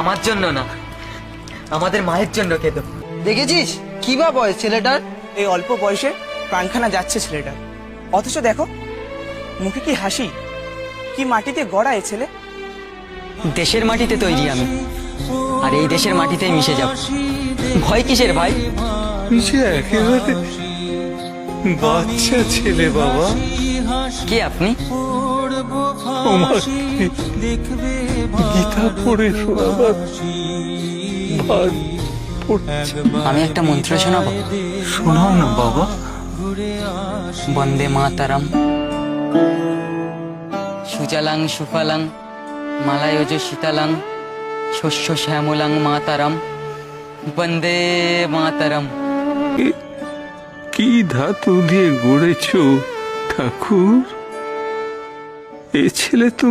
আমার জন্য না, আমাদের মায়ের জন্য কেঁদো। দেখেছিস কি বা বয়স ছেলেটার? এই অল্প বয়সে প্রাণখানা যাচ্ছে ছেলেটার, অথচ দেখো মুখে কি হাসি, কি মাটিতে গড়া এ ছেলে। দেশের মাটিতে তৈরি আমি, আর এই দেশের মাটিতেই মিশে যাব। ভয় কিসের ভাই? সে একেবারে বাচ্চা ছেলে বাবা। কে আপনি? তোমাকে গীতা পড়ে শোনাবার ভার পড়ছে। আমি একটা মন্ত্র শোনাবো? শোনাও না বাবা। বন্দে মাতারাম, সুজলাং সুফলাং মালায়জ শীতলাং শস্য শ্যামলাং মাতারাম, বন্দে মাতারাম। কি ধাতু দিয়ে গড়েছ ঠাকুর? এ ছেলে তো